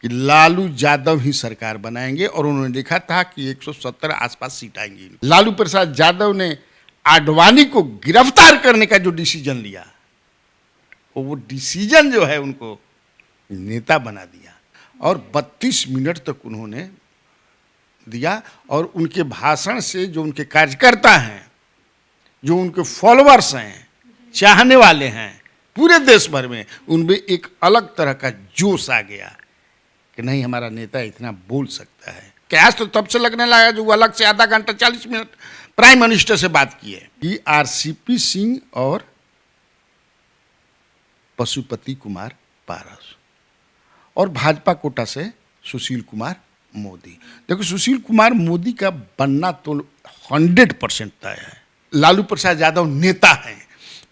कि लालू यादव ही सरकार बनाएंगे और उन्होंने लिखा था कि 170 आसपास सीट आएंगी। लालू प्रसाद यादव ने आडवाणी को गिरफ्तार करने का जो डिसीजन लिया, वो डिसीजन जो है उनको नेता बना दिया और 32 मिनट तक उन्होंने दिया। और उनके भाषण से जो उनके कार्यकर्ता हैं, जो उनके फॉलोअर्स हैं, चाहने वाले हैं पूरे देश भर में, उनमें एक अलग तरह का जोश आ गया कि नहीं, हमारा नेता इतना बोल सकता है। कैश तो तब से लगने लगा जो वो अलग से आधा घंटा 40 मिनट प्राइम मिनिस्टर से बात किए कि आरसीपी सिंह और पशुपति कुमार पारस और भाजपा कोटा से सुशील कुमार मोदी। देखो, सुशील कुमार मोदी का बनना तो 100% तय है। लालू प्रसाद यादव नेता हैं,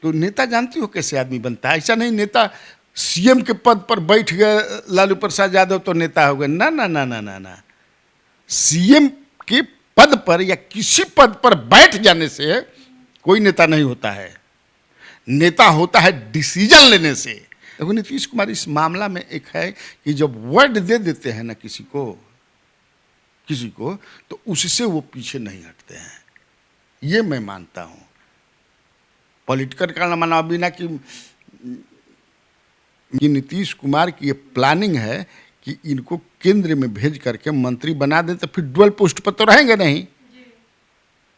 तो नेता जानती हो कैसे आदमी बनता है। ऐसा नहीं नेता सीएम के पद पर बैठ गए लालू प्रसाद यादव तो नेता हो गए। ना ना ना ना ना ना, सीएम के पद पर या किसी पद पर बैठ जाने से कोई नेता नहीं होता है। नेता होता है डिसीजन लेने से। देखो, नीतीश कुमार इस मामला में एक है कि जब वर्ड दे देते हैं ना किसी को तो उससे वो पीछे नहीं हटते हैं, ये मैं मानता हूँ। पॉलिटिकल का माना बिना कि ये नीतीश कुमार की ये प्लानिंग है कि इनको केंद्र में भेज करके मंत्री बना दें, तो फिर डुअल पोस्ट पर तो रहेंगे नहीं,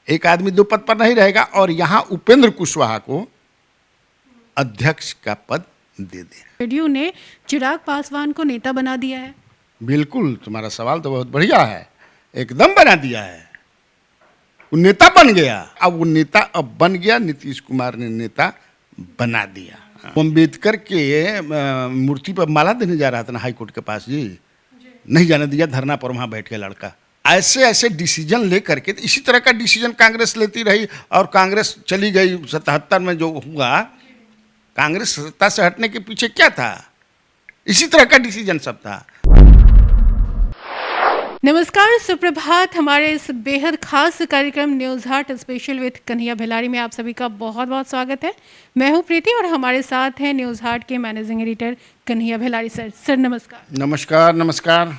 एक आदमी दो पद पर नहीं रहेगा। और यहाँ उपेंद्र कुशवाहा को अध्यक्ष का पद दे दें। जेडीयू ने चिराग पासवान को नेता बना दिया है। बिल्कुल, तुम्हारा सवाल तो बहुत बढ़िया है, एकदम बना दिया है। वो नेता बन गया। अब वो नेता अब बन गया, नीतीश कुमार ने नेता बना दिया। अम्बेडकर के मूर्ति पर माला देने जा रहा था ना हाई कोर्ट के पास, जी नहीं जाने दिया, धरना पर वहाँ बैठ के लड़का। ऐसे ऐसे डिसीजन ले करके, इसी तरह का डिसीजन कांग्रेस लेती रही और कांग्रेस चली गई। 77 में जो हुआ, कांग्रेस सत्ता से हटने के पीछे क्या था, इसी तरह का डिसीजन सब था। नमस्कार, सुप्रभात। हमारे इस बेहद खास कार्यक्रम news Haat special with Kanhaiya Bhilari में आप सभी का बहुत बहुत स्वागत है। मैं हूं प्रीति और हमारे साथ हैं न्यूज़ हाट के managing editor Kanhaiya Bhilari sir. Sir नमस्कार। नमस्कार नमस्कार।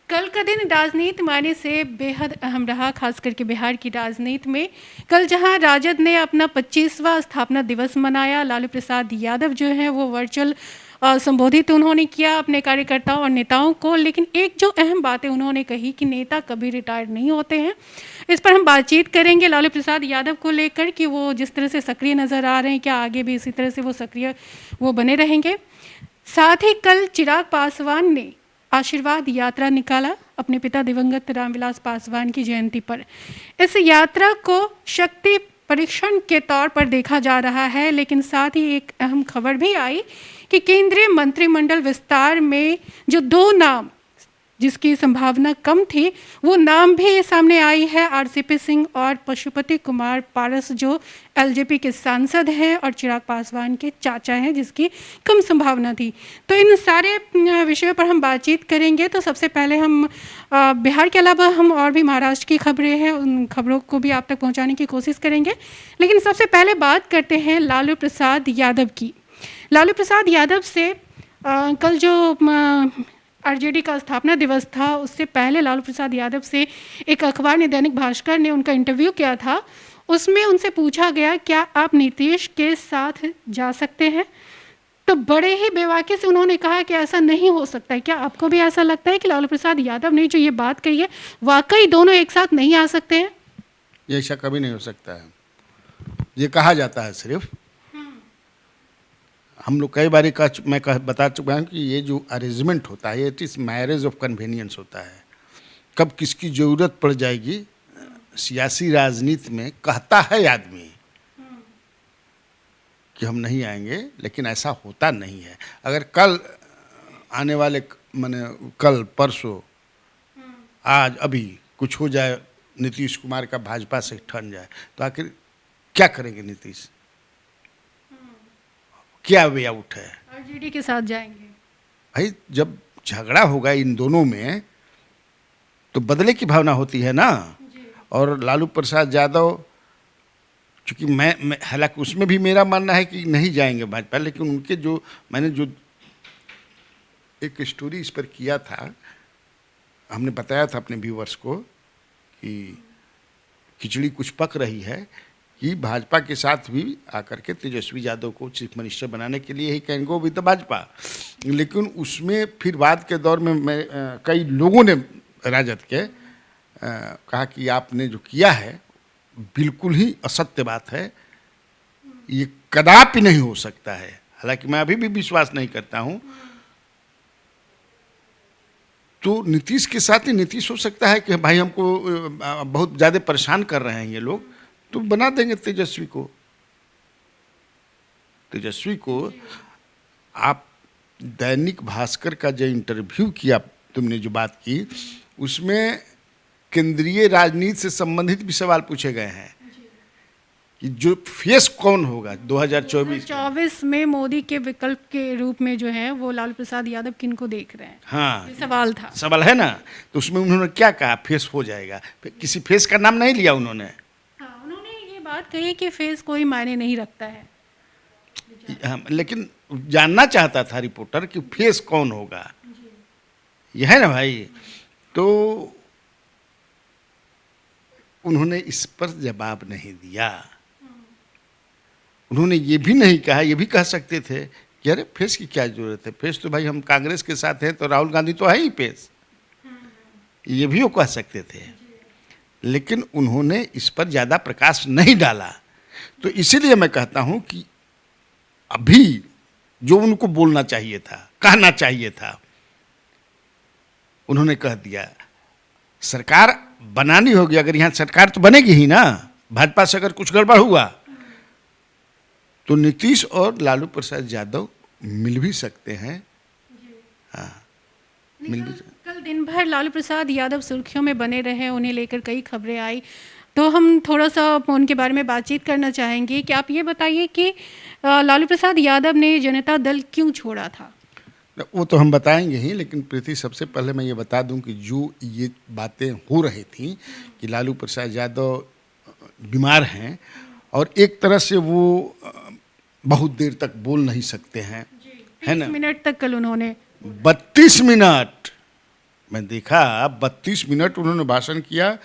कल का दिन राजनीति मायने से बेहद अहम रहा, खास करके बिहार की राजनीति में। कल जहां राजद ने अपना 25वां स्थापना दिवस मनाया, लालू प्रसाद यादव जो हैं वो वर्चुअल संबोधित उन्होंने किया अपने कार्यकर्ताओं और नेताओं को। लेकिन एक जो अहम बातें उन्होंने कही कि नेता कभी रिटायर नहीं होते हैं, इस पर हम बातचीत करेंगे लालू प्रसाद यादव को लेकर कि वो जिस तरह से सक्रिय नज़र आ रहे हैं, क्या आगे भी इसी तरह से वो सक्रिय बने रहेंगे। साथ ही कल चिराग पासवान ने आशीर्वाद यात्रा निकाला अपने पिता दिवंगत रामविलास पासवान की जयंती पर। इस यात्रा को शक्ति परीक्षण के तौर पर देखा जा रहा है, लेकिन साथ ही एक अहम खबर भी आई कि केंद्रीय मंत्रिमंडल विस्तार में जो दो नाम जिसकी संभावना कम थी, वो नाम भी सामने आई है। आरसीपी सिंह और पशुपति कुमार पारस जो एलजेपी के सांसद हैं और चिराग पासवान के चाचा हैं जिसकी कम संभावना थी। तो इन सारे विषयों पर हम बातचीत करेंगे। तो सबसे पहले हम बिहार के अलावा हम और भी महाराष्ट्र की खबरें हैं, उन खबरों को भी आप तक पहुंचाने की कोशिश करेंगे। लेकिन सबसे पहले बात करते हैं लालू प्रसाद यादव की। लालू प्रसाद यादव से कल जो आरजेडी का स्थापना दिवस था, उससे पहले लालू प्रसाद यादव से एक अखबार ने, दैनिक भास्कर ने उनका इंटरव्यू किया था। उसमें उनसे पूछा गया क्या आप नीतीश के साथ जा सकते हैं, तो बड़े ही बेवाकी से उन्होंने कहा कि ऐसा नहीं हो सकता है। क्या आपको भी ऐसा लगता है कि लालू प्रसाद यादव ने जो ये बात कही है, वाकई दोनों एक साथ नहीं आ सकते हैं? ये ऐसा कभी नहीं हो सकता है, ये कहा जाता है सिर्फ। हम लोग कई बार बता चुका हूँ कि ये जो अरेंजमेंट होता है, it is marriage of convenience होता है। कब किसकी ज़रूरत पड़ जाएगी सियासी राजनीति में, कहता है आदमी कि हम नहीं आएंगे, लेकिन ऐसा होता नहीं है। अगर कल आने वाले कल परसों आज अभी कुछ हो जाए, नीतीश कुमार का भाजपा से ठन जाए, तो आखिर क्या करेंगे नीतीश? क्या वे आउट है? आरजेडी के साथ जाएंगे। भाई, जब झगड़ा होगा इन दोनों में तो बदले की भावना होती है ना। और लालू प्रसाद यादव, चूँकि मैं हालांकि उसमें भी मेरा मानना है कि नहीं जाएंगे भाजपा, लेकिन उनके जो मैंने जो एक स्टोरी इस पर किया था, हमने बताया था अपने व्यूवर्स को कि खिचड़ी कुछ पक रही है कि भाजपा के साथ भी आकर के तेजस्वी यादव को चीफ मिनिस्टर बनाने के लिए he can go with the Bhajpa. लेकिन उसमें फिर बाद के दौर में कई लोगों ने राजद के कहा कि आपने जो किया है बिल्कुल ही असत्य बात है, ये कदापि नहीं हो सकता है। हालांकि मैं अभी भी विश्वास नहीं करता हूं। तो नीतीश के साथ ही नीतीश हो सकता है कि भाई हमको बहुत ज़्यादा परेशान कर रहे हैं ये लोग, तो बना देंगे तेजस्वी को। तेजस्वी को आप दैनिक भास्कर का जो इंटरव्यू किया, तुमने जो बात की, उसमें केंद्रीय राजनीति से संबंधित भी सवाल पूछे गए हैं कि जो फेस कौन होगा 2024 में मोदी के विकल्प के रूप में जो है वो लालू प्रसाद यादव किनको देख रहे हैं। हाँ, ये सवाल था, सवाल है ना। तो उसमें उन्होंने क्या कहा, फेस हो जाएगा, किसी फेस का नाम नहीं लिया उन्होंने। हाँ, उन्होंने ये बात कही कि फेस कोई मायने नहीं रखता है। लेकिन जानना चाहता था रिपोर्टर कि फेस कौन होगा, यह है ना भाई। तो उन्होंने इस पर जवाब नहीं दिया। उन्होंने ये भी नहीं कहा, ये भी कह सकते थे कि अरे फेस की क्या जरूरत है, फेस तो भाई हम कांग्रेस के साथ हैं तो राहुल गांधी तो है ही फेस, ये भी वो कह सकते थे। लेकिन उन्होंने इस पर ज़्यादा प्रकाश नहीं डाला। तो इसीलिए मैं कहता हूँ कि अभी जो उनको बोलना चाहिए था, कहना चाहिए था, उन्होंने कह दिया। सरकार बनानी होगी, अगर यहाँ सरकार तो बनेगी ही ना, भाजपा से अगर कुछ गड़बड़ हुआ तो नीतीश और लालू प्रसाद यादव मिल भी सकते हैं। हाँ, मिल भी कल दिन भर लालू प्रसाद यादव सुर्खियों में बने रहे, उन्हें लेकर कई खबरें आई। तो हम थोड़ा सा उनके बारे में बातचीत करना चाहेंगे कि आप ये बताइए कि लालू प्रसाद यादव ने जनता दल क्यों छोड़ा था। वो तो हम बताएंगे ही, लेकिन प्रीति सबसे पहले मैं ये बता दूं कि जो ये बातें हो रही थी कि लालू प्रसाद यादव बीमार हैं और एक तरह से वो बहुत देर तक बोल नहीं सकते हैं, है ना। 30 मिनट तक कल उन्होंने 32 मिनट मैं देखा, 32 मिनट उन्होंने भाषण किया।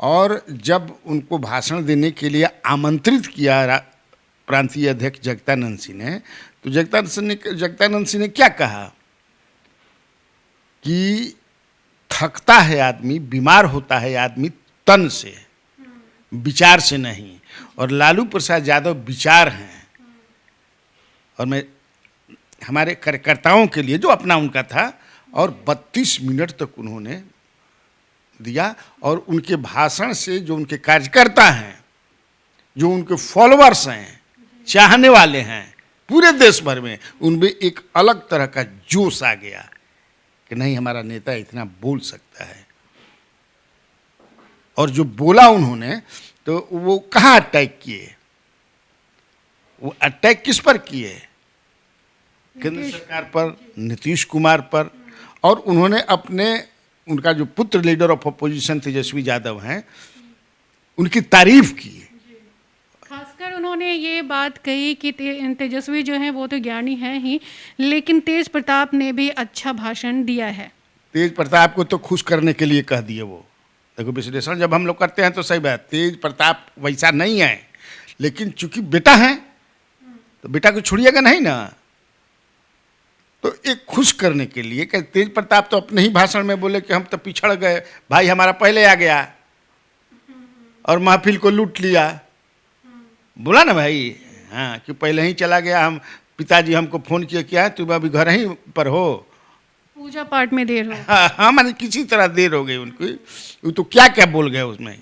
और जब उनको भाषण देने के लिए आमंत्रित किया प्रांतीय अध्यक्ष जगदानंद सिंह ने, तो जगदानंद सिंह ने क्या कहा कि थकता है आदमी, बीमार होता है आदमी तन से, विचार से नहीं। और लालू प्रसाद यादव विचार हैं। और मैं हमारे कार्यकर्ताओं के लिए जो अपना उनका था, और 32 मिनट तक उन्होंने दिया। और उनके भाषण से जो उनके कार्यकर्ता हैं, जो उनके फॉलोअर्स हैं, चाहने वाले हैं पूरे देश भर में, उनमें एक अलग तरह का जोश आ गया कि नहीं, हमारा नेता इतना बोल सकता है। और जो बोला उन्होंने, तो वो कहाँ अटैक किए, वो अटैक किस पर किए, केंद्र सरकार पर, नीतीश कुमार पर। और उन्होंने अपने, उनका जो पुत्र leader of opposition Tejashwi Yadav हैं, उनकी तारीफ की। खासकर उन्होंने ये बात कही कि तेजस्वी जो हैं वो तो ज्ञानी हैं ही, लेकिन तेज प्रताप ने भी अच्छा भाषण दिया है। तेज प्रताप को तो खुश करने के लिए कह दिए वो। देखो, विश्लेषण जब हम लोग करते हैं तो सही बात, तेज प्रताप वैसा नहीं है, लेकिन चूंकि बेटा है तो बेटा को छोड़िएगा नहीं ना। तो एक खुश करने के लिए कि तेज प्रताप तो अपने ही भाषण में बोले कि हम तो पिछड़ गए, भाई हमारा पहले आ गया और महफिल को लूट लिया। बोला ना भाई, हाँ, कि पहले ही चला गया, हम पिताजी हमको फोन किए, क्या है तुम अभी घर ही पर हो, पूजा पाठ में देर हो। हाँ, मैंने किसी तरह देर हो गई उनकी। वो तो क्या क्या बोल गए उसमें।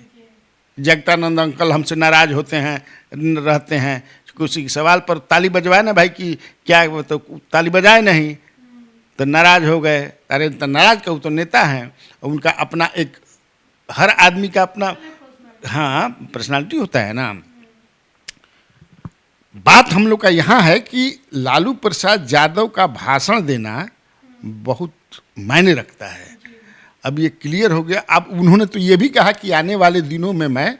जगदानंद अंकल हमसे नाराज होते हैं, रहते हैं, किसी सवाल पर ताली बजवाए ना भाई कि क्या, वो तो ताली बजाए नहीं तो नाराज हो गए। अरे तो नाराज का, वो तो नेता हैं, उनका अपना एक, हर आदमी का अपना, हाँ, पर्सनालिटी होता है ना। बात हम लोग का यहाँ है कि लालू प्रसाद यादव का भाषण देना बहुत मायने रखता है। अब ये क्लियर हो गया। अब उन्होंने तो ये भी कहा कि आने वाले दिनों में मैं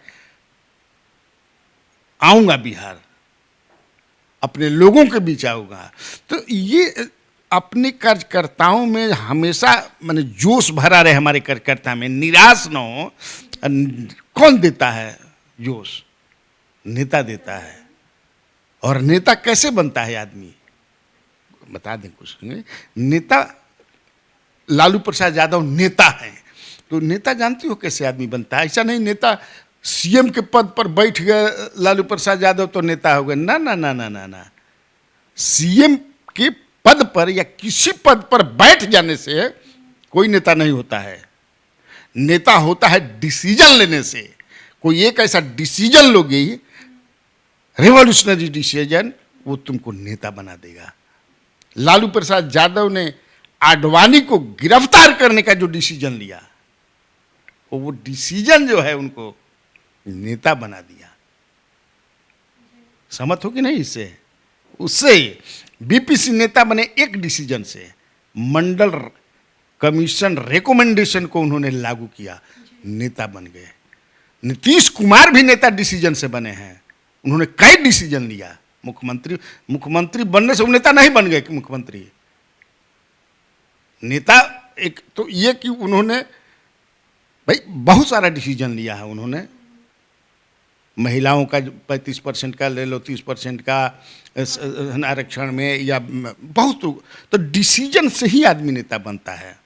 आऊँगा बिहार, अपने लोगों के बीच आऊँगा। तो ये अपने कार्यकर्ताओं में हमेशा माने जोश भरा रहे, हमारे कार्यकर्ता में निराश न हो। कौन देता है जोश? नेता देता है। और नेता कैसे बनता है आदमी, बता दें कुछ। नेता लालू प्रसाद यादव नेता हैं, तो नेता जानती हो कैसे आदमी बनता है? ऐसा नहीं नेता सीएम के पद पर बैठ गए लालू प्रसाद यादव तो नेता हो गए। ना ना ना ना ना ना, सीएम के पद पर या किसी पद पर बैठ जाने से कोई नेता नहीं होता है। नेता होता है डिसीजन लेने से। कोई एक ऐसा डिसीजन लोगे, रेवोल्यूशनरी डिसीजन, वो तुमको नेता बना देगा। लालू प्रसाद यादव ने आडवाणी को गिरफ्तार करने का जो डिसीजन लिया, वो डिसीजन जो है उनको नेता बना दिया। समझ हो कि नहीं? इससे उससे बीपीसी नेता बने एक डिसीजन से। मंडल कमीशन रिकमेंडेशन को उन्होंने लागू किया, नेता बन गए। नीतीश कुमार भी नेता डिसीजन से बने हैं। उन्होंने कई डिसीजन लिया। मुख्यमंत्री बनने से वो नेता नहीं बन गए कि मुख्यमंत्री। नेता एक तो ये कि उन्होंने भाई बहुत सारा डिसीजन लिया है उन्होंने। महिलाओं का 35% का ले लो, 30% का आरक्षण में, या बहुत। तो डिसीजन से ही आदमी नेता बनता है।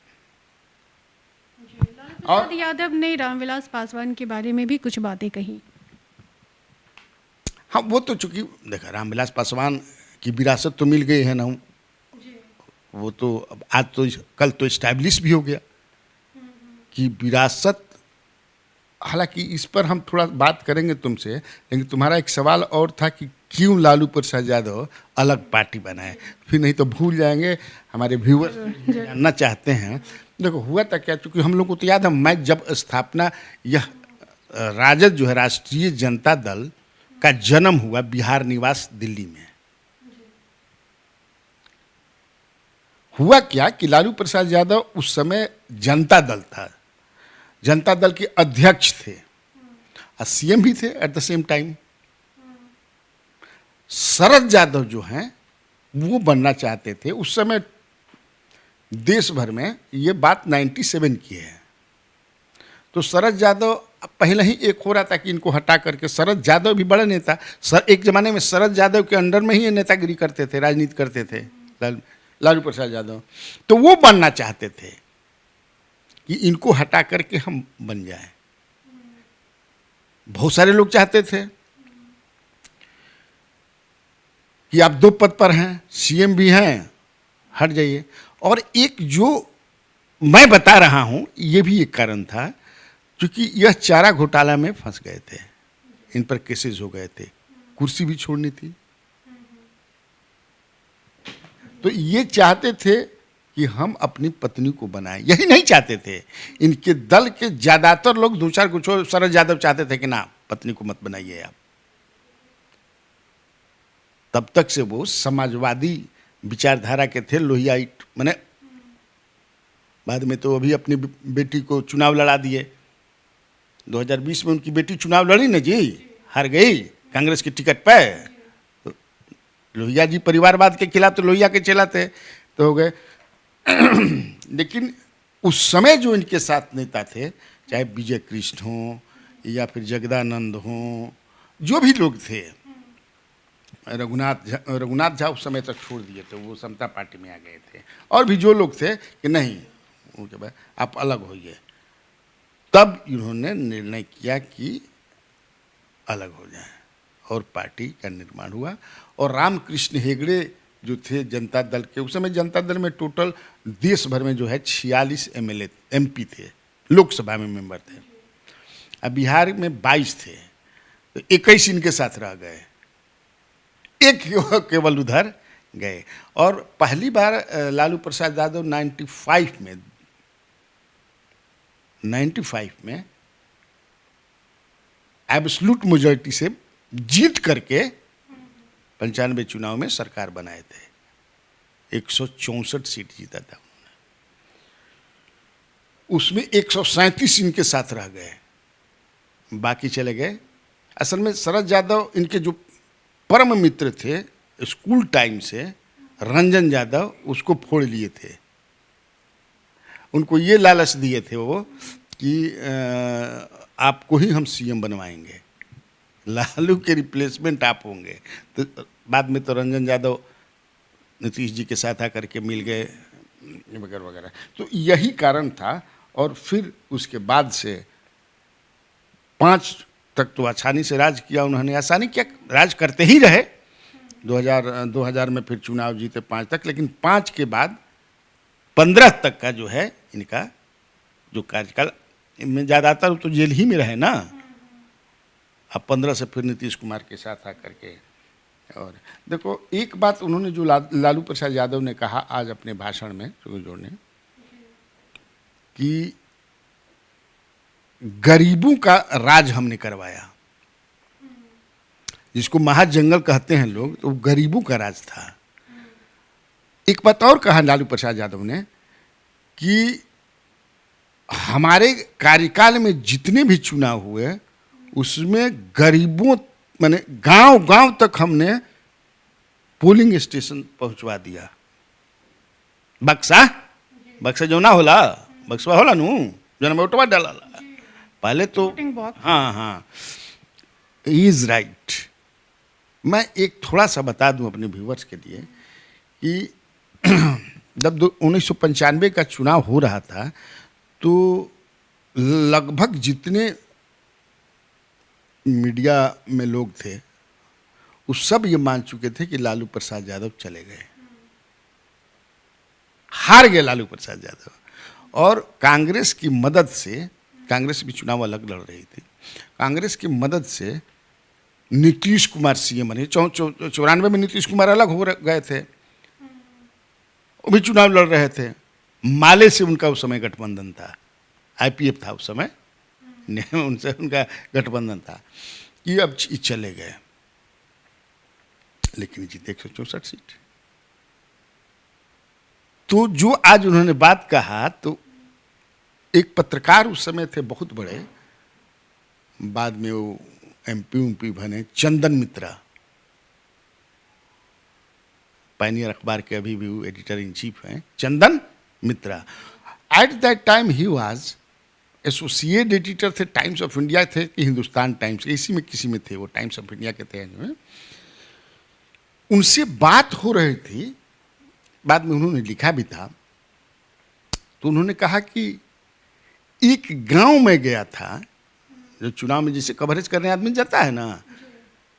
और यादव ने रामविलास पासवान के बारे में भी कुछ बातें कही। हाँ, वो तो चूंकि देखा रामविलास पासवान की विरासत तो मिल गई है ना, वो तो अब आज तो कल तो इस्टेब्लिश भी हो गया कि विरासत। हालांकि इस पर हम थोड़ा बात करेंगे तुमसे, लेकिन तुम्हारा एक सवाल और था कि क्यों लालू प्रसाद यादव अलग पार्टी बनाए, फिर नहीं तो भूल जाएंगे। हमारे व्यूअर्स जानना चाहते हैं। देखो हुआ था क्या, चूंकि हम लोग को तो याद है, मैं जब स्थापना, यह राजद जो है राष्ट्रीय जनता दल का जन्म हुआ बिहार निवास दिल्ली में। हुआ क्या कि लालू प्रसाद यादव उस समय जनता दल था, जनता दल के अध्यक्ष थे और सीएम भी थे at the same time. Sharad Yadav जो हैं वो बनना चाहते थे उस समय। देश भर में ये बात 97 की है। तो शरद यादव पहले ही एक हो रहा था कि इनको हटा करके, शरद यादव भी बड़ा नेता, एक जमाने में शरद यादव के अंडर में ही ये नेतागिरी करते थे, राजनीति करते थे लालू प्रसाद यादव। तो वो बनना चाहते थे कि इनको हटा करके हम बन जाएं। बहुत सारे लोग चाहते थे कि आप 2 पद पर हैं, सीएम भी हैं, हट जाइए। और एक जो मैं बता रहा हूं, ये भी एक कारण था, क्योंकि यह चारा घोटाला में फंस गए थे, इन पर केसेस हो गए थे, कुर्सी भी छोड़नी थी। तो ये चाहते थे कि हम अपनी पत्नी को बनाएं, यही नहीं चाहते थे। इनके दल के ज्यादातर लोग, 2-4 कुछ, शरद यादव चाहते थे कि ना, पत्नी को मत बनाइए आप। तब तक से वो समाजवादी विचारधारा के थे, लोहियाइट। मैंने बाद में तो अभी अपनी बेटी को चुनाव लड़ा दिए। 2020 में उनकी बेटी चुनाव लड़ी ना जी, हार गई कांग्रेस की टिकट पे। तो लोहिया जी परिवारवाद के खिलाफ, तो लोहिया के चेला थे, तो हो गए। लेकिन उस समय जो इनके साथ नेता थे, चाहे विजय कृष्ण हो या फिर जगदानंद हो, जो भी लोग थे, रघुनाथ झा उस समय तक छोड़ दिए थे, वो समता पार्टी में आ गए थे। और भी जो लोग थे कि नहीं, उनके बाद आप अलग होइए। तब इन्होंने निर्णय किया कि अलग हो जाए और पार्टी का निर्माण हुआ। और रामकृष्ण हेगड़े जो थे जनता दल के, उस समय जनता दल में टोटल देश भर में जो है 46 एमएलए एमपी थे, लोकसभा में मेंबर थे। अब बिहार में 22 थे, तो 21 इनके साथ रह गए, एक केवल उधर गए। और पहली बार लालू प्रसाद यादव 95 में एब्सोल्यूट मेजॉरिटी से जीत करके 95 चुनाव में सरकार बनाए थे। 164 सीट जीता था उन्होंने, उसमें 137 इनके साथ रह गए, बाकी चले गए। असल में शरद यादव इनके जो परम मित्र थे स्कूल टाइम से, रंजन यादव उसको फोड़ लिए थे। उनको ये लालच दिए थे वो कि आपको ही हम सीएम बनवाएंगे, लालू के रिप्लेसमेंट आप होंगे। तो बाद में तो रंजन यादव नीतीश जी के साथ आकर के मिल गए वगैरह वगैरह। तो यही कारण था। और फिर उसके बाद से 5 तक तो आसानी से राज किया उन्होंने। आसानी क्या, राज करते ही रहे। 2000 में फिर चुनाव जीते 5 तक, लेकिन 5 के बाद 15 तक का जो है इनका जो कार्यकाल में ज़्यादातर तो जेल ही में रहे ना। अब 15 से फिर नीतीश कुमार के साथ आकर के। और देखो एक बात उन्होंने जो लालू प्रसाद यादव ने कहा आज अपने भाषण में जोड़ने, कि गरीबों का राज हमने करवाया, जिसको महाजंगल कहते हैं लोग, तो गरीबों का राज था। एक बात और कहा लालू प्रसाद यादव ने कि हमारे कार्यकाल में जितने भी चुनाव हुए उसमें गरीबों माने गांव-गांव तक हमने पोलिंग स्टेशन पहुंचवा दिया। बक्सा जो ना होला, बक्सवा होला नु जो में वोटवा डाला पहले तो। हाँ, इज राइट। मैं एक थोड़ा सा बता दूं अपने व्यूवर्स के लिए कि जब 1995 का चुनाव हो रहा था तो लगभग जितने मीडिया में लोग थे वो सब ये मान चुके थे कि लालू प्रसाद यादव चले गए, हार गए लालू प्रसाद यादव। और कांग्रेस की मदद से, कांग्रेस भी चुनाव अलग लड़ रही थी, कांग्रेस की मदद से नीतीश कुमार सीएम बने। 94 में नीतीश कुमार अलग हो गए थे, वो भी चुनाव लड़ रहे थे। माले से उनका उस समय गठबंधन था, आईपीएफ था उस समय, उनसे उनका गठबंधन था कि अब चले गए, लेकिन जीते 164 सीट। तो जो आज उन्होंने बात कहा, तो एक पत्रकार उस समय थे बहुत बड़े, बाद में वो एमपी बने, चंदन मित्रा, पायनियर अखबार के अभी भी वो एडिटर इन चीफ हैं, Chandan Mitra. At that time he was associate editor थे, टाइम्स ऑफ इंडिया थे कि हिंदुस्तान टाइम्स, इसी में किसी में थे वो, टाइम्स ऑफ इंडिया के थे। उनसे बात हो रही थी, बाद में उन्होंने लिखा भी था। तो उन्होंने कहा कि एक गांव में गया था, जो चुनाव में जैसे कवरेज करने आदमी जाता है ना,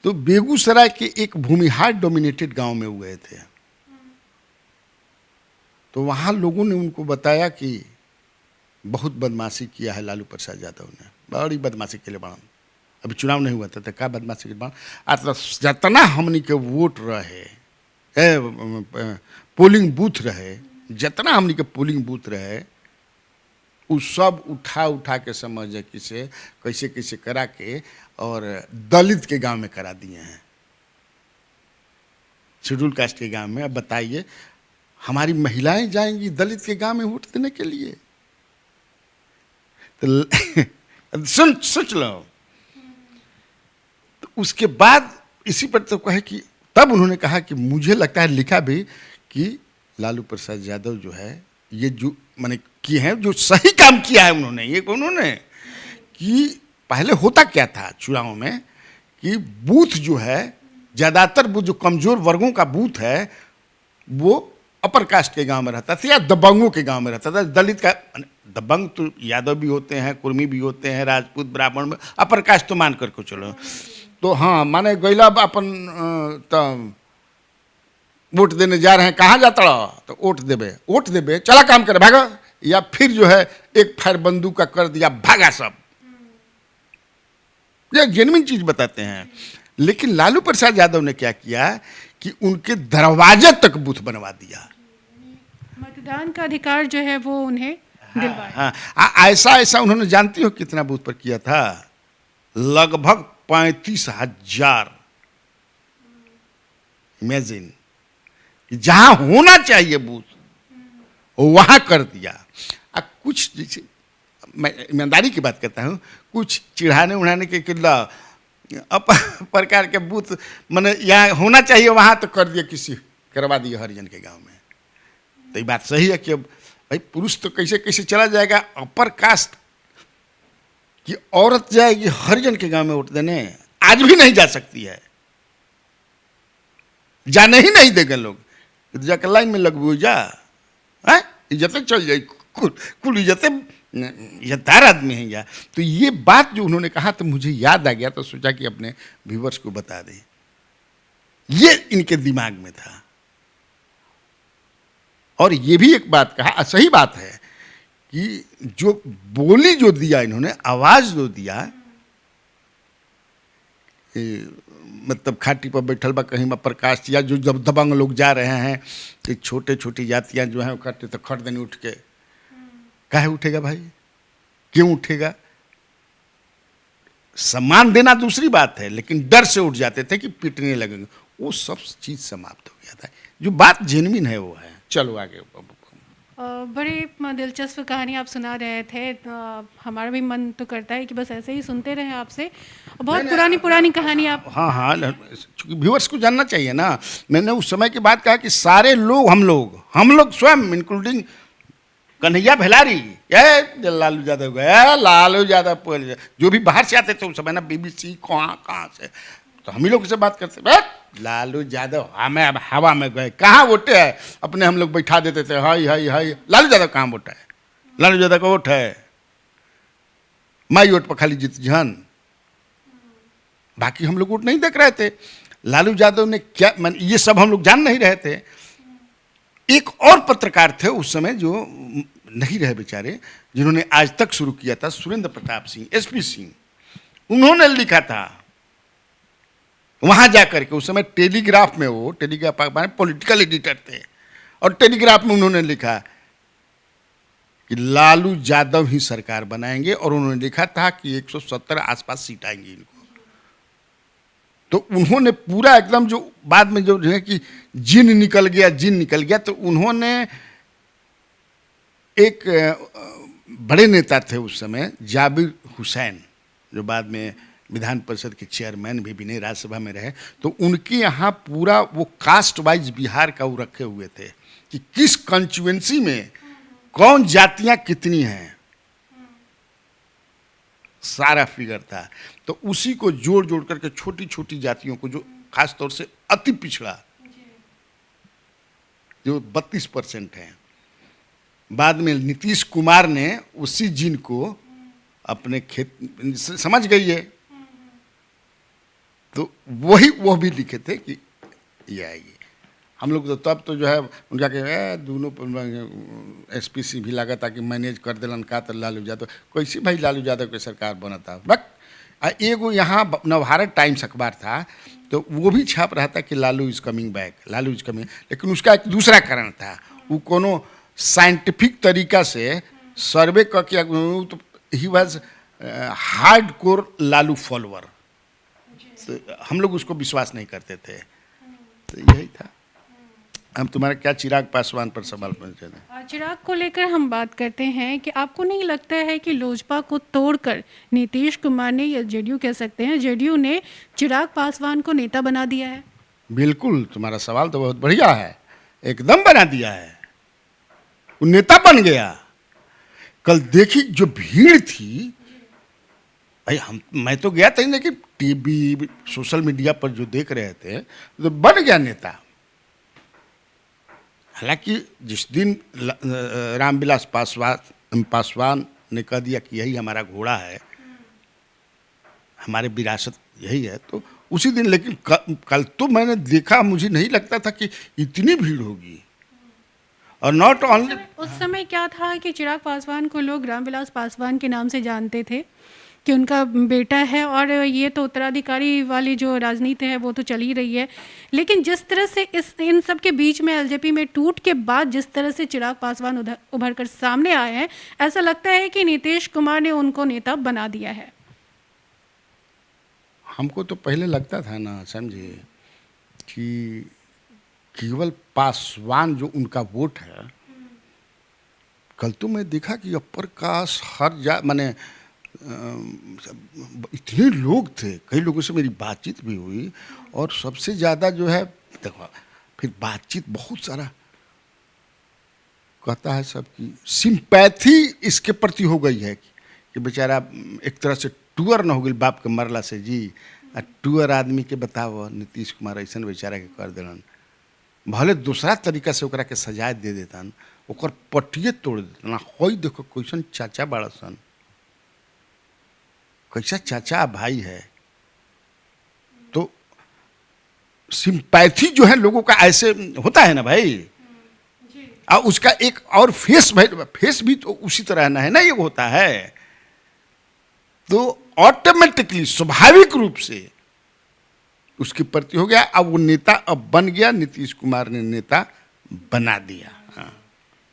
तो बेगूसराय के एक भूमिहार डोमिनेटेड गांव में हुए थे। तो वहां लोगों ने उनको बताया कि बहुत बदमाशी किया है लालू प्रसाद यादव ने, बड़ी बदमाशी के लिए बड़ा। अभी चुनाव नहीं हुआ था तो क्या बदमाशी के बड़ा, जितना हमनी के वोट रहे, पोलिंग बूथ रहे, जितना हमनी के पोलिंग बूथ रहे, वो सब उठा के समझे किसे कैसे कैसे करा के और दलित के गांव में करा दिए हैं, शेड्यूल कास्ट के गांव में। अब बताइए, हमारी महिलाएं जाएंगी दलित के गांव में वोट देने के लिए? तो सोच लो। तो उसके बाद इसी पर तो कहे कि तब उन्होंने कहा कि मुझे लगता है, लिखा भी कि लालू प्रसाद यादव जो है, ये जो मैंने किए हैं, जो सही काम किया है उन्होंने, ये उन्होंने कि पहले होता क्या था चुनाव में कि बूथ जो है, ज़्यादातर वो जो कमज़ोर वर्गों का बूथ है वो अपर कास्ट के गांव में रहता था या दबंगों के गांव में रहता था। दलित का, दबंग तो यादव भी होते हैं, कुर्मी भी होते हैं, राजपूत ब्राह्मण में, अपर कास्ट तो मान करके चलो। तो हाँ, माने गैला अपन वोट देने जा रहे हैं, कहाँ जाता रहा, तो वोट देवे, चला काम करे भागा, या फिर जो है एक फायर बंदूक का कर दिया, भागा सब। ये जेन्युइन चीज बताते हैं। लेकिन लालू प्रसाद यादव ने क्या किया कि उनके दरवाजे तक बूथ बनवा दिया, मतदान का अधिकार जो है वो उन्हें दिलवाया। ऐसा उन्होंने, जानती हो कितना बूथ पर किया था? लगभग 35,000। इमेजिन, जहां होना चाहिए बूथ वहां कर दिया। कुछ जैसे मैं ईमानदारी की बात करता हूँ, कुछ चिढ़ाने उड़ाने के प्रकार के बूथ मैंने यहाँ होना चाहिए वहां तो कर दिया किसी करवा दिए हरिजन के गांव में। तो ये बात सही है कि अब भाई पुरुष तो कैसे कैसे चला जाएगा अपर कास्ट कि औरत जाएगी हरिजन के गांव में वोट देने, आज भी नहीं जा सकती है, जाने ही नहीं देगा लोग। तो जाकर लाइन में लगबू जा, इज्जतें चल जाए, कुल इज्जतदार आदमी है या। तो ये बात जो उन्होंने कहा तो मुझे याद आ गया, तो सोचा कि अपने व्यूवर्स को बता दें, ये इनके दिमाग में था। और ये भी एक बात कहा, सही बात है कि जो बोली जो दिया इन्होंने, आवाज जो दिया, मतलब खाटी पर बैठल बा कहीं में प्रकाश, या जो जब दबंग लोग जा रहे हैं कि छोटे छोटी जातियां जो हैं वो करते तो खट देने उठ के, काहे उठेगा भाई, क्यों उठेगा? सम्मान देना दूसरी बात है, लेकिन डर से उठ जाते थे कि पिटने लगेंगे, वो सब चीज समाप्त हो गया था। जो बात जेन्युइन है वो है। चलो आगे। बड़ी दिलचस्प कहानी आप सुना रहे थे, हमारा भी मन तो करता है कि बस ऐसे ही सुनते रहें आपसे। बहुत पुरानी पुरानी कहानी आप। हाँ, चूंकि व्यूअर्स को जानना चाहिए ना। मैंने उस समय की बात कहा कि सारे लोग, हम लोग स्वयं इंक्लूडिंग कन्हैया भेलारी, लालू यादव गए, लालू यादव जो भी बाहर से आते थे उस समय ना, BBC कहाँ से, तो हम ही लोग से बात करते, लालू यादव हमें अब हवा में गए, कहाँ वोटे है, अपने हम लोग बैठा देते थे, हाय हाय हाय, लालू यादव कहाँ वोट है, लालू यादव का वोट है, माई वोट पर खाली जीत जहन, बाकी हम लोग वोट नहीं देख रहे थे। लालू यादव ने क्या, ये सब हम लोग जान नहीं रहे थे। एक और पत्रकार थे उस समय जो नहीं रहे बेचारे, जिन्होंने आज तक शुरू किया था, सुरेंद्र प्रताप सिंह, SP सिंह, उन्होंने लिखा था वहां जाकर के, उस समय टेलीग्राफ में, वो टेलीग्राफ पॉलिटिकल एडिटर थे, और टेलीग्राफ में उन्होंने लिखा कि लालू यादव ही सरकार बनाएंगे, और उन्होंने लिखा था कि 170 आसपास सीट आएंगी इनको। तो उन्होंने पूरा एकदम, जो बाद में जो है कि जिन निकल गया, तो उन्होंने एक बड़े नेता थे उस समय, जाबिर हुसैन, जो बाद में विधान परिषद के चेयरमैन भी बने, राज्यसभा में रहे, तो उनके यहाँ पूरा वो कास्ट वाइज बिहार का वो रखे हुए थे कि किस कंस्टिट्यूएंसी में कौन जातियां कितनी हैं, सारा फिगर था। तो उसी को जोड़ जोड़ करके छोटी छोटी जातियों को, जो खास तौर से अति पिछड़ा, जो 32% है, बाद में नीतीश कुमार ने उसी जिन को अपने खेत, समझ गई है, तो वो भी लिखे थे कि ये आएगी। हम लोग तो तब तो जो है उनका के दोनों SPC भी लगा था कि मैनेज कर दिलन का, तो लालू यादव कैसे भाई लालू यादव के सरकार बना था। बट एगो यहाँ नवभारत टाइम्स अखबार था, तो वो भी छाप रहा था कि Lalu is coming back, Lalu is coming, लेकिन उसका एक दूसरा कारण था, वो कोनो साइंटिफिक तरीका से सर्वे करके, तो he was hard core Lalu follower, तो हम लोग उसको विश्वास नहीं करते थे। तो यही था। हम तुम्हारा क्या चिराग पासवान पर सवाल पूछे थे? चिराग को लेकर हम बात करते हैं कि आपको नहीं लगता है कि लोजपा को तोड़कर नीतीश कुमार ने, या JDU कह सकते हैं, JDU ने चिराग पासवान को नेता बना दिया है? बिल्कुल, तुम्हारा सवाल तो बहुत बढ़िया है, एकदम बना दिया है, वो नेता बन गया। कल देखी जो भीड़ थी भाई, मैं तो गया था ही, लेकिन TV सोशल मीडिया पर जो देख रहे थे, तो बन गया नेता। हालांकि जिस दिन रामविलास पासवान ने कह दिया कि यही हमारा घोड़ा है, हमारे विरासत यही है, तो उसी दिन, लेकिन कल तो मैंने देखा, मुझे नहीं लगता था कि इतनी भीड़ होगी। और नॉट ओनली उस समय क्या था कि चिराग पासवान को लोग रामविलास पासवान के नाम से जानते थे कि उनका बेटा है, और ये तो उत्तराधिकारी वाली जो राजनीति है वो तो चल ही रही है, लेकिन जिस तरह से इन सब के बीच में LJP में टूट के बाद जिस तरह से चिराग पासवान उभर कर सामने आए हैं, ऐसा लगता है कि नीतीश कुमार ने उनको नेता बना दिया है। हमको तो पहले लगता था ना, समझे, कि केवल पासवान जो उनका वोट है, कल तो मैं देखा कि अपर कास्ट हर माने इतने लोग थे, कई लोगों से मेरी बातचीत भी हुई, और सबसे ज़्यादा जो है, देखो फिर बातचीत बहुत सारा कहता है सबकी सिंपैथी इसके प्रति हो गई है कि बेचारा एक तरह से टूअर न हो गई बाप के मरला से जी। आ टूअर आदमी के बताओ नीतीश कुमार ऐसा बेचारा के कर दिलन, भले दूसरा तरीका से ओकरा के सजाए दे देतन, ओकर पटिए तोड़ देतन। होई देखो कैसन चाचा बड़ा सन, कैसा चाचा भाई है। तो सिंपैथी जो है लोगों का ऐसे होता है ना भाई, और उसका एक और फेस भी तो उसी तरह ना है ना, ये होता है। तो ऑटोमेटिकली स्वाभाविक रूप से उसके प्रति हो गया। अब वो नेता अब बन गया, नीतीश कुमार ने नेता बना दिया। हाँ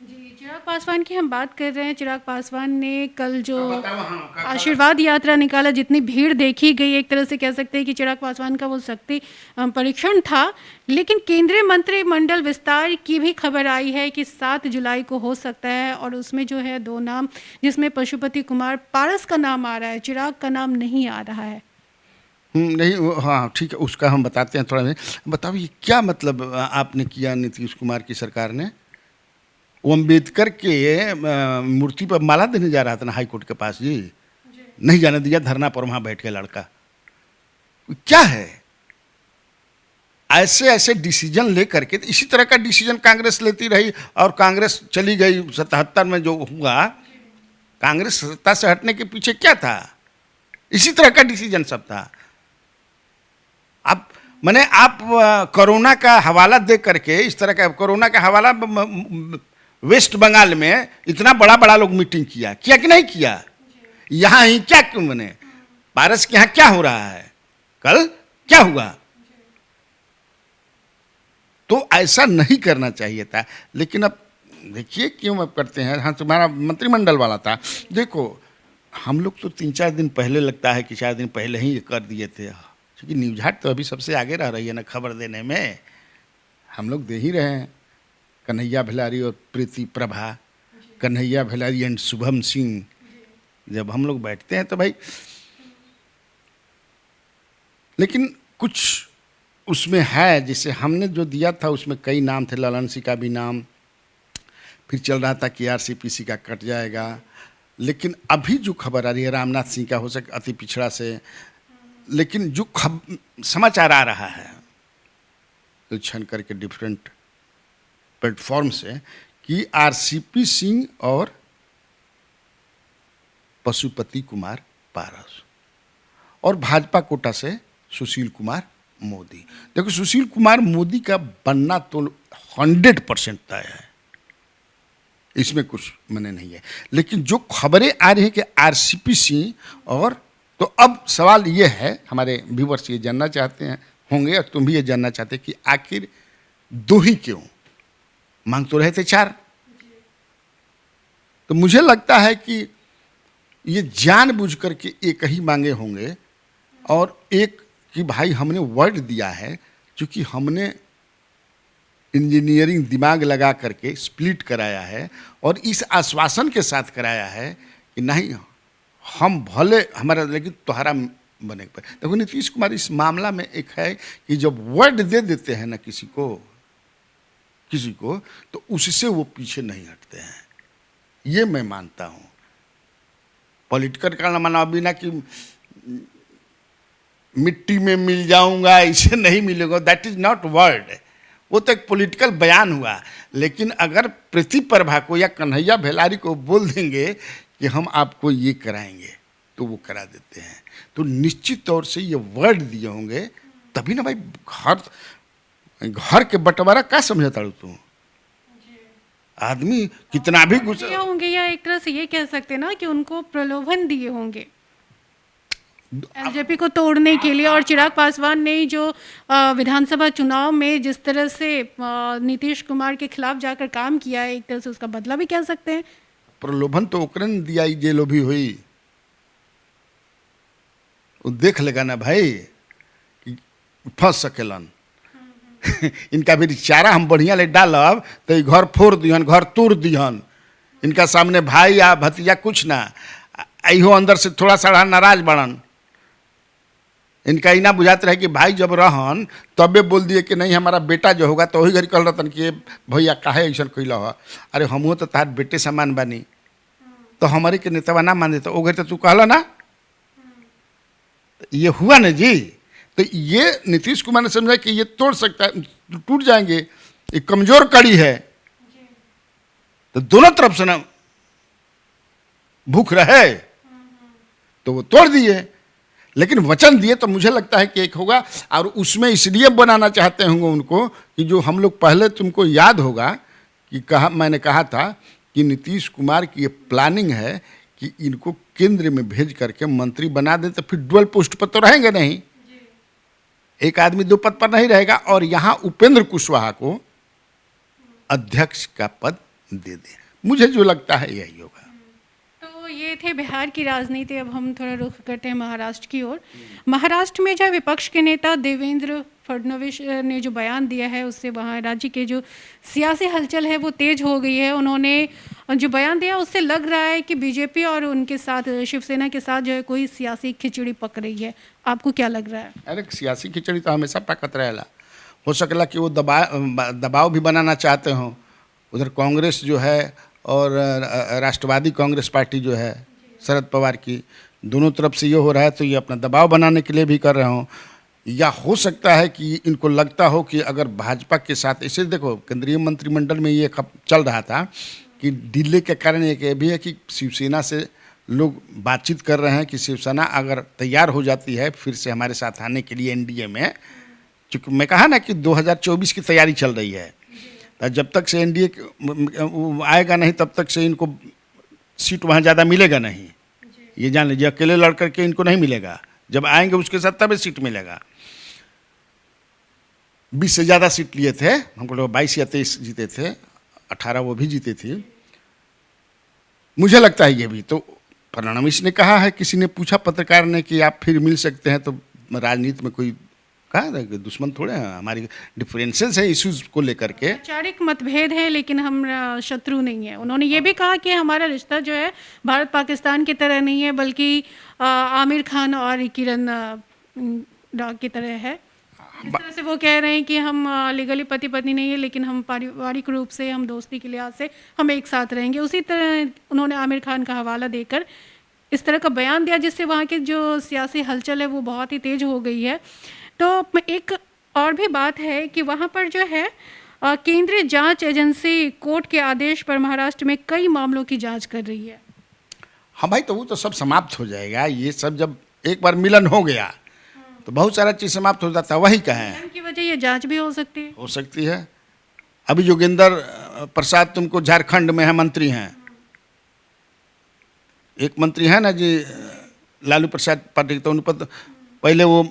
जी, चिराग पासवान की हम बात कर रहे हैं। चिराग पासवान ने कल जो आशीर्वाद यात्रा निकाला, जितनी भीड़ देखी गई, एक तरह से कह सकते हैं कि चिराग पासवान का वो शक्ति परीक्षण था। लेकिन केंद्रीय मंत्रिमंडल विस्तार की भी खबर आई है कि 7 जुलाई को हो सकता है, और उसमें जो है 2 नाम, जिसमें पशुपति कुमार पारस का नाम आ रहा है, चिराग का नाम नहीं आ रहा है। नहीं, हाँ ठीक है, उसका हम बताते हैं थोड़ा। बताओ ये क्या मतलब आपने किया नीतीश कुमार की सरकार ने? वो अम्बेडकर के मूर्ति पर माला देने जा रहा था ना हाई कोर्ट के पास जी, नहीं जाने दिया, धरना पर वहां बैठ के लड़का। क्या है ऐसे ऐसे डिसीजन लेकर के? इसी तरह का डिसीजन कांग्रेस लेती रही और कांग्रेस चली गई। 77 में जो हुआ, कांग्रेस सत्ता से हटने के पीछे क्या था? इसी तरह का डिसीजन सब था। अब मैंने आप कोरोना का हवाला दे करके, इस तरह का कोरोना का हवाला, वेस्ट बंगाल में इतना बड़ा बड़ा लोग मीटिंग किया कि नहीं किया? यहाँ ही क्या क्यों बने? पारस के यहाँ क्या हो रहा है? कल क्या हुआ? तो ऐसा नहीं करना चाहिए था। लेकिन अब देखिए क्यों अब करते हैं। हाँ, तुम्हारा मंत्रिमंडल वाला था। देखो हम लोग तो 3-4 दिन पहले, लगता है कि 4 दिन पहले ही ये कर दिए थे, क्योंकि न्यूज हाट तो अभी सबसे आगे रह रही है ना खबर देने में। हम लोग दे ही रहे हैं, कन्हैया भिलारी और प्रीति प्रभा, कन्हैया भिलारी एंड शुभम सिंह। जब हम लोग बैठते हैं तो भाई, लेकिन कुछ उसमें है, जैसे हमने जो दिया था उसमें कई नाम थे, ललन सिंह का भी नाम, फिर चल रहा था कि आरसीपीसी का कट जाएगा। लेकिन अभी जो खबर आ रही है रामनाथ सिंह का, हो सके अति पिछड़ा से, लेकिन जो समाचार आ रहा है छन करके डिफरेंट प्लेटफॉर्म से, कि आरसीपी सिंह और पशुपति कुमार पारस, और भाजपा कोटा से सुशील कुमार मोदी। देखो सुशील कुमार मोदी का बनना तो 100% तय है, इसमें कुछ मने नहीं है। लेकिन जो खबरें आ रही है कि आरसीपी सिंह और, तो अब सवाल ये है, हमारे व्यूअर्स ये जानना चाहते हैं होंगे, और तुम भी ये जानना चाहते कि आखिर 2 ही क्यों? मांग तो रहे थे 4। तो मुझे लगता है कि ये जानबूझ करके एक ही मांगे होंगे, और एक कि भाई हमने वर्ड दिया है, क्योंकि हमने इंजीनियरिंग दिमाग लगा करके स्प्लिट कराया है, और इस आश्वासन के साथ कराया है कि नहीं हम भले हमारा, लेकिन तुम्हारा बने पर। देखो नीतीश कुमार इस मामला में एक है कि जब वर्ड दे देते हैं ना किसी को, तो उससे वो पीछे नहीं हटते हैं, ये मैं मानता हूँ। पॉलिटिकल का माना बिना कि मिट्टी में मिल जाऊंगा, इसे नहीं मिलेगा, दैट इज नॉट वर्ड। वो तो एक पॉलिटिकल बयान हुआ। लेकिन अगर प्रीति प्रभा को या कन्हैया भिलारी को बोल देंगे कि हम आपको ये कराएंगे, तो वो करा देते हैं। तो निश्चित तौर से ये वर्ड दिए होंगे, तभी ना भाई। घर के बंटवारा क्या समझता तू? आदमी कितना भी गुस्सा होंगे, या एक तरह से ये कह सकते हैं ना कि उनको प्रलोभन दिए होंगे एलजेपी को तोड़ने के लिए। और चिराग पासवान ने जो विधानसभा चुनाव में जिस तरह से नीतीश कुमार के खिलाफ जाकर काम किया है, एक तरह से उसका बदला भी कह सकते हैं। प्रलोभन तो ओकरे ने दिया, जेलो भी हुई। वो देख लेगा ना भाई कि फंस सकेलन। इनका भी चारा हम बढ़िया ले डालब तो घर फोड़ दिहन, घर तोड़ दिहन। इनका सामने भाई या भतीजा कुछ ना, इहो अंदर से थोड़ा सा नाराज बढ़न। इनका इना बुझाते रहे कि भाई जब रहन तबे बोल दिए कि नहीं हमारा बेटा जो होगा तो वही घड़ी कल रहतन कि भैया काहे ऐसा कैला हो, अरे हमहू तो तार बेटे समान बानी तो हमारे के नेतावा ना मान देता वो घड़ी तो तू कहला ना, ये हुआ ना जी। तो ये नीतीश कुमार ने समझा कि ये तोड़ सकता है, टूट जाएंगे, ये कमजोर कड़ी है, तो दोनों तरफ से ना भूख रहे तो वो तोड़ दिए। लेकिन वचन दिए तो मुझे लगता है कि एक होगा, और उसमें इसलिए बनाना चाहते होंगे उनको कि जो हम लोग पहले, तुमको याद होगा कि मैंने कहा था कि नीतीश कुमार की ये प्लानिंग है कि इनको केंद्र में भेज करके मंत्री बना दें तो फिर डुअल पोस्ट पर तो रहेंगे नहीं, एक आदमी दो पद पर नहीं रहेगा, और यहाँ उपेंद्र कुशवाहा को अध्यक्ष का पद दे दें। मुझे जो लगता है यही होगा। तो ये थे बिहार की राजनीति। अब हम थोड़ा रुख करते हैं महाराष्ट्र की ओर। महाराष्ट्र में जो विपक्ष के नेता देवेंद्र फडणवीस ने जो बयान दिया है उससे वहाँ राज्य के जो सियासी हलचल है वो तेज हो गई है। उन्होंने जो बयान दिया उससे लग रहा है कि बीजेपी और उनके साथ शिवसेना के साथ जो है कोई सियासी खिचड़ी पक रही है। आपको क्या लग रहा है? अरे सियासी खिचड़ी तो हमेशा पकत रहेला, हो सकला कि वो दबाव भी बनाना चाहते हों। उधर कांग्रेस जो है और राष्ट्रवादी कांग्रेस पार्टी जो है शरद पवार की, दोनों तरफ से ये हो रहा है तो ये अपना दबाव बनाने के लिए भी कर रहे हों, या हो सकता है कि इनको लगता हो कि अगर भाजपा के साथ, इसे देखो केंद्रीय मंत्रिमंडल में ये चल रहा था कि डिले के कारण एक ये भी है कि शिवसेना से लोग बातचीत कर रहे हैं कि शिवसेना अगर तैयार हो जाती है फिर से हमारे साथ आने के लिए एनडीए में, चूँकि मैं कहा ना कि 2024 की तैयारी चल रही है, तो जब तक से एनडीए आएगा नहीं तब तक से इनको सीट वहाँ ज़्यादा मिलेगा नहीं, ये जान लीजिए। अकेले लड़ करके इनको नहीं मिलेगा, जब आएंगे उसके साथ तभी सीट मिलेगा। 20 से ज़्यादा सीट लिए थे, हमको लोग 22 या 23 जीते थे, 18 वो भी जीते थी। मुझे लगता है ये भी तो फडणवीस ने कहा है, किसी ने पूछा पत्रकार ने कि आप फिर मिल सकते हैं, तो राजनीति में कोई कहा था कि दुश्मन थोड़े हैं, हमारी डिफरेंसेस है इश्यूज को लेकर के, वैचारिक मतभेद है लेकिन हम शत्रु नहीं है। उन्होंने ये भी कहा कि हमारा रिश्ता जो है भारत पाकिस्तान की तरह नहीं है बल्कि आमिर खान और किरण डॉग की तरह है। इस तरह से वो कह रहे हैं कि हम लीगली पति पत्नी नहीं है लेकिन हम पारिवारिक रूप से, हम दोस्ती के लिहाज से हम एक साथ रहेंगे। उसी तरह उन्होंने आमिर खान का हवाला देकर इस तरह का बयान दिया जिससे वहाँ की जो सियासी हलचल है वो बहुत ही तेज हो गई है। तो एक और भी बात है कि वहाँ पर जो है केंद्रीय जांच एजेंसी कोर्ट के आदेश पर महाराष्ट्र में कई मामलों की जांच कर रही है। हाँ भाई, तो वो तो सब समाप्त हो जाएगा। ये सब जब एक बार मिलन हो गया तो बहुत सारा चीज़ समाप्त हो जाता है। वही कहें की वजह ये जांच भी हो सकती है। हो सकती है। अभी योगेंद्र प्रसाद तुमको झारखंड में है, मंत्री हैं, एक मंत्री है ना जी लालू प्रसाद पार्टी, तो उन पर पहले वो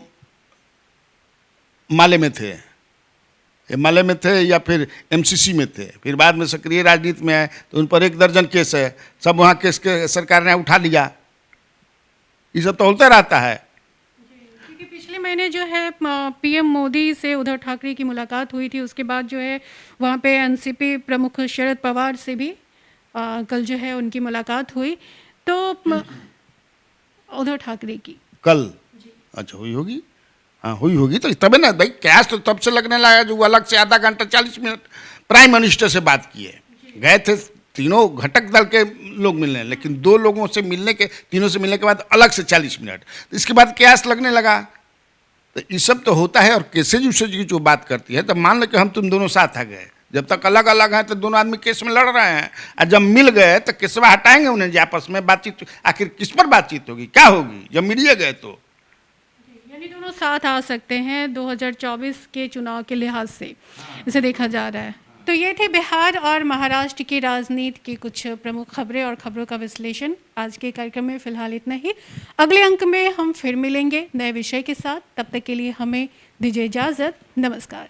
माले में थे, माले में थे या फिर एमसीसी में थे, फिर बाद में सक्रिय राजनीति में आए, तो उन पर 1 दर्जन केस है, सब वहाँ केस के सरकार ने उठा लिया। ये सब तो होता रहता है। क्योंकि पिछले महीने जो है पीएम मोदी से उद्धव ठाकरे की मुलाकात हुई थी, उसके बाद जो है वहाँ पे एनसीपी प्रमुख शरद पवार से भी कल जो है उनकी मुलाकात हुई। तो उद्धव ठाकरे की कल, अच्छा हुई होगी, हाँ हुई होगी। तो तबे ना भाई, कैश तो तब से लगने लगा जो अलग से आधा घंटा 40 मिनट प्राइम मिनिस्टर से बात किए। गए थे तीनों घटक दल के लोग मिलने, लेकिन 2 लोगों से मिलने के, तीनों से मिलने के बाद अलग से 40 मिनट, तो इसके बाद कैश लगने लगा। तो ये सब तो होता है। और केसेज उसेज की जो बात करती है, तो मान लो कि हम तुम दोनों साथ आ गए, जब तक अलग अलग हैं तो दोनों आदमी केस में लड़ रहे हैं, और जब मिल गए तो केसवा हटाएंगे उन्हें, आपस में बातचीत, आखिर किस पर बातचीत होगी, क्या होगी जब मिलिए गए तो? यानी दोनों साथ आ सकते हैं 2024 के चुनाव के लिहाज से, इसे देखा जा रहा है। तो ये थे बिहार और महाराष्ट्र की राजनीति की कुछ प्रमुख खबरें और खबरों का विश्लेषण। आज के कार्यक्रम में फिलहाल इतना ही। अगले अंक में हम फिर मिलेंगे नए विषय के साथ। तब तक के लिए हमें दीजिए इजाज़त। नमस्कार।